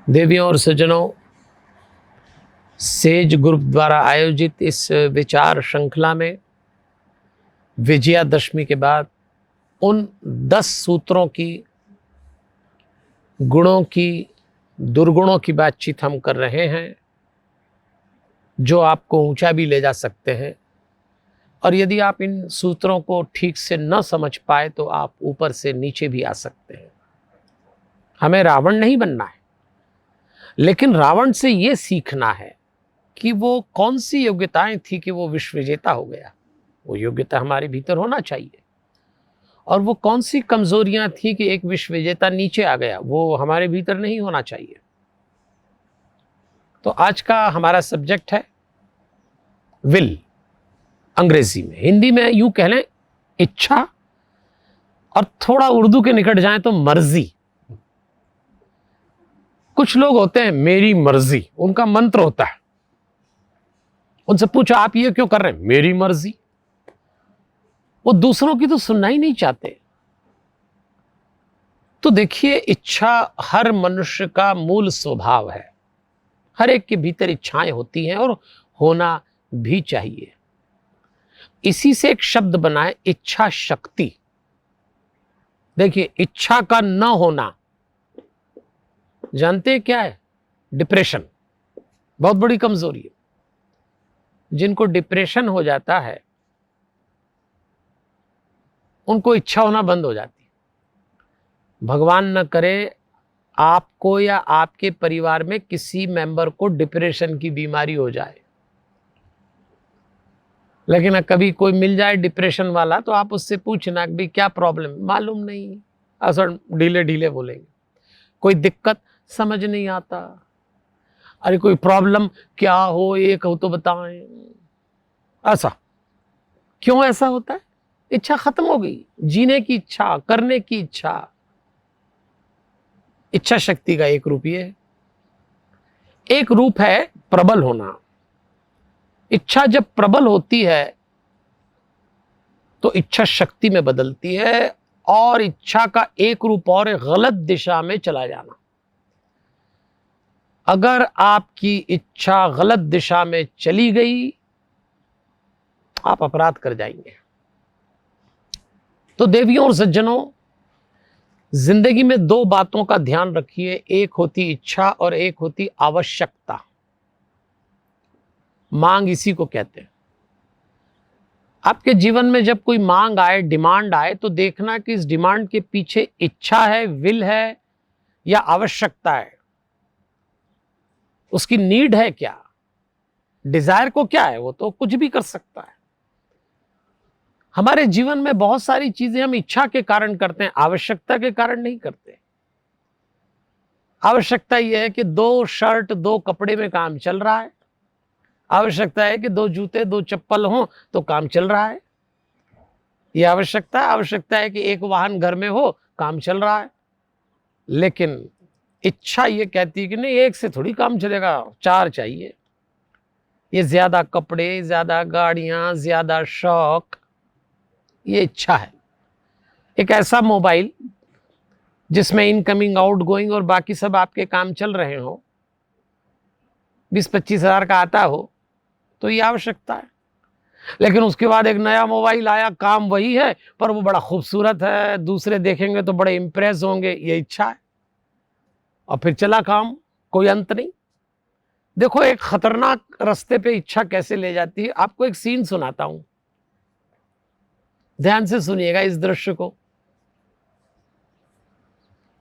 देवियों और सज्जनों, सेज ग्रुप द्वारा आयोजित इस विचार श्रृंखला में विजयादशमी के बाद उन 10 सूत्रों की, गुणों की, दुर्गुणों की बातचीत हम कर रहे हैं जो आपको ऊंचा भी ले जा सकते हैं। और यदि आप इन सूत्रों को ठीक से न समझ पाए तो आप ऊपर से नीचे भी आ सकते हैं। हमें रावण नहीं बनना है, लेकिन रावण से ये सीखना है कि वो कौन सी योग्यताएं थी कि वो विश्व विजेता हो गया। वो योग्यता हमारे भीतर होना चाहिए। और वो कौन सी कमजोरियां थी कि एक विश्व विजेता नीचे आ गया, वो हमारे भीतर नहीं होना चाहिए। तो आज का हमारा सब्जेक्ट है विल, अंग्रेजी में। हिंदी में यूं कह लें इच्छा, और थोड़ा उर्दू के निकट जाएं तो मर्जी। कुछ लोग होते हैं मेरी मर्जी, उनका मंत्र होता है। उनसे पूछो आप ये क्यों कर रहे हैं, मेरी मर्जी। वो दूसरों की तो सुनना ही नहीं चाहते। तो देखिए, इच्छा हर मनुष्य का मूल स्वभाव है। हर एक के भीतर इच्छाएं होती हैं और होना भी चाहिए। इसी से एक शब्द बना है इच्छा शक्ति। देखिए, इच्छा का न होना जानते हैं क्या है? डिप्रेशन। बहुत बड़ी कमजोरी है। जिनको डिप्रेशन हो जाता है उनको इच्छा होना बंद हो जाती है। भगवान न करे आपको या आपके परिवार में किसी मेंबर को डिप्रेशन की बीमारी हो जाए, लेकिन कभी कोई मिल जाए डिप्रेशन वाला तो आप उससे पूछना कि भाई क्या प्रॉब्लम, मालूम नहीं, असर ढीले ढीले बोलेंगे। कोई दिक्कत समझ नहीं आता, अरे कोई प्रॉब्लम क्या हो, एक हो तो बताएं। ऐसा क्यों ऐसा होता है? इच्छा खत्म हो गई, जीने की इच्छा, करने की इच्छा। इच्छा शक्ति का एक रूप ये है। एक रूप है प्रबल होना। इच्छा जब प्रबल होती है तो इच्छा शक्ति में बदलती है, और इच्छा का एक रूप और गलत दिशा में चला जाना। अगर आपकी इच्छा गलत दिशा में चली गई, आप अपराध कर जाएंगे। तो देवियों और सज्जनों, जिंदगी में 2 बातों का ध्यान रखिए। एक होती इच्छा और एक होती आवश्यकता। मांग इसी को कहते हैं। आपके जीवन में जब कोई मांग आए, डिमांड आए, तो देखना कि इस डिमांड के पीछे इच्छा है, विल है, या आवश्यकता है। उसकी नीड है क्या, डिजायर को क्या है, वो तो कुछ भी कर सकता है। हमारे जीवन में बहुत सारी चीजें हम इच्छा के कारण करते हैं, आवश्यकता के कारण नहीं करते। आवश्यकता यह है कि 2 शर्ट 2 कपड़े में काम चल रहा है। आवश्यकता है कि 2 जूते 2 चप्पल हों तो काम चल रहा है। यह आवश्यकता है। आवश्यकता है कि 1 वाहन घर में हो, काम चल रहा है। लेकिन इच्छा ये कहती है कि नहीं, 1 से थोड़ी काम चलेगा, 4 चाहिए। ये ज्यादा कपड़े, ज्यादा गाड़ियां, ज्यादा शौक, ये इच्छा है। एक ऐसा मोबाइल जिसमें इनकमिंग, आउटगोइंग और बाकी सब आपके काम चल रहे हो, 20-25 हजार का आता हो, तो ये आवश्यकता है। लेकिन उसके बाद एक नया मोबाइल आया, काम वही है पर वो बड़ा खूबसूरत है, दूसरे देखेंगे तो बड़े इंप्रेस होंगे, ये इच्छा है। और फिर चला काम, कोई अंत नहीं। देखो, एक खतरनाक रास्ते पे इच्छा कैसे ले जाती है। आपको एक सीन सुनाता हूं, ध्यान से सुनिएगा इस दृश्य को।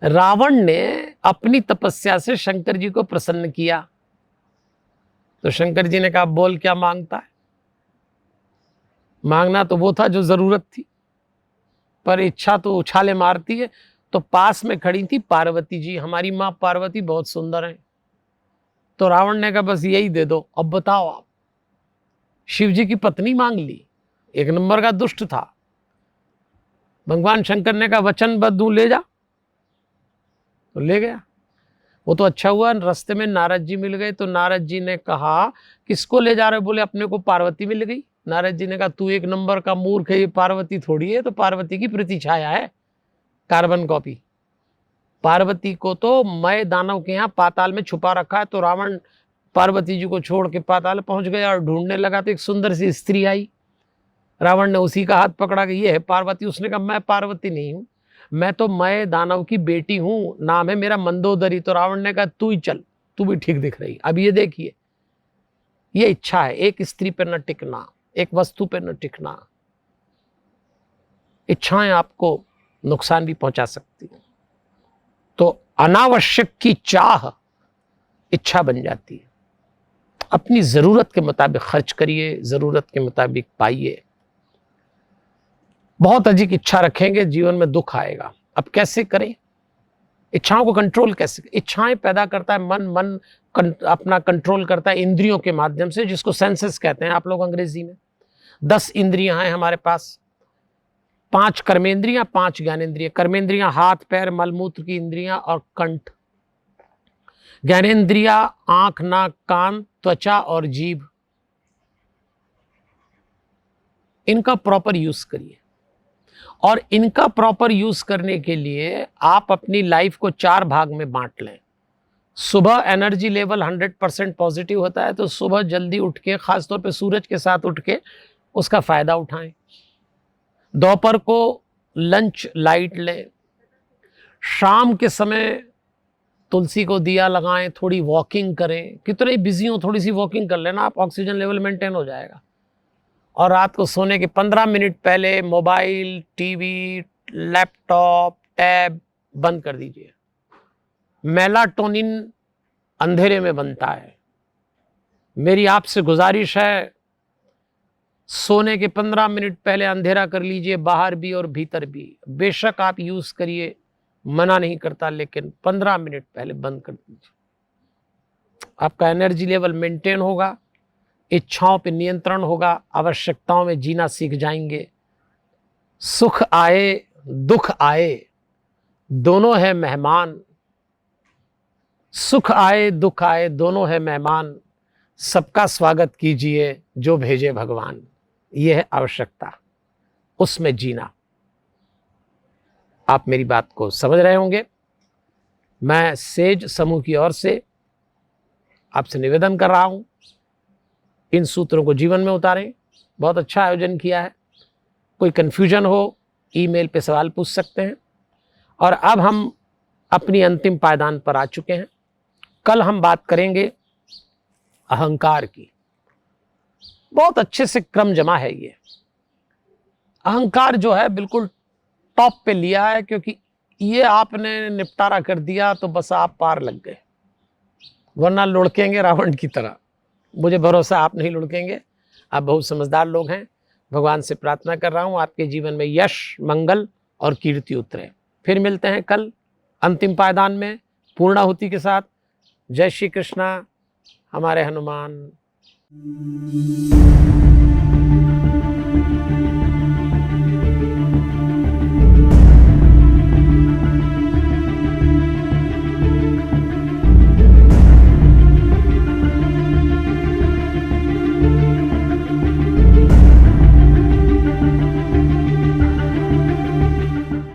रावण ने अपनी तपस्या से शंकर जी को प्रसन्न किया, तो शंकर जी ने कहा बोल क्या मांगता है। मांगना तो वो था जो जरूरत थी, पर इच्छा तो उछाले मारती है। तो पास में खड़ी थी पार्वती जी। हमारी मां पार्वती बहुत सुंदर है। तो रावण ने कहा बस यही दे दो, अब बताओ आप। शिव जी की पत्नी मांग ली, 1 नंबर का दुष्ट था। भगवान शंकर ने कहा वचनबद्ध हूं, ले जा, तो ले गया। वो तो अच्छा हुआ रास्ते में नारद जी मिल गए। तो नारद जी ने कहा किसको ले जा रहे हो? बोले अपने को पार्वती मिल गई। नारद जी ने कहा तू 1 नंबर का मूर्ख है, ये पार्वती थोड़ी है, तो पार्वती की प्रतिछाया है, कार्बन कॉपी। पार्वती को तो मय दानव के यहाँ पाताल में छुपा रखा है, तो रावण पार्वती जी को छोड़ के पाताल पहुंच गया और ढूंढने लगा तो एक सुंदर सी स्त्री आई। रावण ने उसी का हाथ पकड़ा कि ये है पार्वती। उसने कहा मैं पार्वती नहीं हूं, मैं तो मय दानव की बेटी हूं, नाम है मेरा मंदोदरी। तो रावण ने कहा तू ही चल, तू भी ठीक दिख रही। अब ये देखिए, ये इच्छा है, एक स्त्री पर न टिकना, एक वस्तु पर न टिकना। इच्छाएं आपको नुकसान भी पहुंचा सकती हैं। तो अनावश्यक की चाह इच्छा बन जाती है। अपनी जरूरत के मुताबिक खर्च करिए, जरूरत के मुताबिक पाइए। बहुत अधिक इच्छा रखेंगे, जीवन में दुख आएगा। अब कैसे करें? इच्छाओं को कंट्रोल कैसे? इच्छाएं पैदा करता है मन, मन अपना कंट्रोल करता है इंद्रियों के माध्यम से, जिसको सेंसेस कहते हैं आप लोग अंग्रेजी में। 10 इंद्रियां हैं हमारे पास, 5 कर्मेंद्रियां, 5 ज्ञानेंद्रियां। कर्मेंद्रियां हाथ पैर मलमूत्र की इंद्रियां और कंठ। ज्ञानेंद्रिया आंख नाक कान त्वचा और जीभ। इनका प्रॉपर यूज करिए। और इनका प्रॉपर यूज करने के लिए आप अपनी लाइफ को 4 भाग में बांट लें। सुबह एनर्जी लेवल 100% पॉजिटिव होता है, तो सुबह जल्दी उठ के, खासतौर पे सूरज के साथ उठ के उसका फायदा उठाएं। दोपहर को लंच लाइट लें। शाम के समय तुलसी को दिया लगाएं, थोड़ी वॉकिंग करें। कितने बिजी हो, थोड़ी सी वॉकिंग कर लेना, आप ऑक्सीजन लेवल मेंटेन हो जाएगा। और रात को सोने के 15 मिनट पहले मोबाइल, टीवी, लैपटॉप, टैब बंद कर दीजिए। मेलाटोनिन अंधेरे में बनता है। मेरी आपसे गुजारिश है, सोने के 15 मिनट पहले अंधेरा कर लीजिए, बाहर भी और भीतर भी। बेशक आप यूज करिए, मना नहीं करता, लेकिन 15 मिनट पहले बंद कर दीजिए। आपका एनर्जी लेवल मेंटेन होगा, इच्छाओं पे नियंत्रण होगा, आवश्यकताओं में जीना सीख जाएंगे। सुख आए दुख आए दोनों है मेहमान, सुख आए दुख आए दोनों है मेहमान, सबका स्वागत कीजिए जो भेजे भगवान। यह है आवश्यकता, उसमें जीना। आप मेरी बात को समझ रहे होंगे। मैं सेज समूह की ओर से आपसे निवेदन कर रहा हूं, इन सूत्रों को जीवन में उतारें। बहुत अच्छा आयोजन किया है। कोई कन्फ्यूजन हो, ईमेल पे सवाल पूछ सकते हैं। और अब हम अपनी अंतिम पायदान पर आ चुके हैं। कल हम बात करेंगे अहंकार की। बहुत अच्छे से क्रम जमा है ये। अहंकार जो है बिल्कुल टॉप पे लिया है, क्योंकि ये आपने निपटारा कर दिया तो बस आप पार लग गए, वरना लुढ़केंगे रावण की तरह। मुझे भरोसा आप नहीं लुढ़केंगे, आप बहुत समझदार लोग हैं। भगवान से प्रार्थना कर रहा हूं आपके जीवन में यश, मंगल और कीर्ति उतरे। फिर मिलते हैं कल अंतिम पायदान में पूर्णाहुति के साथ। जय श्री कृष्णा, हमारे हनुमान।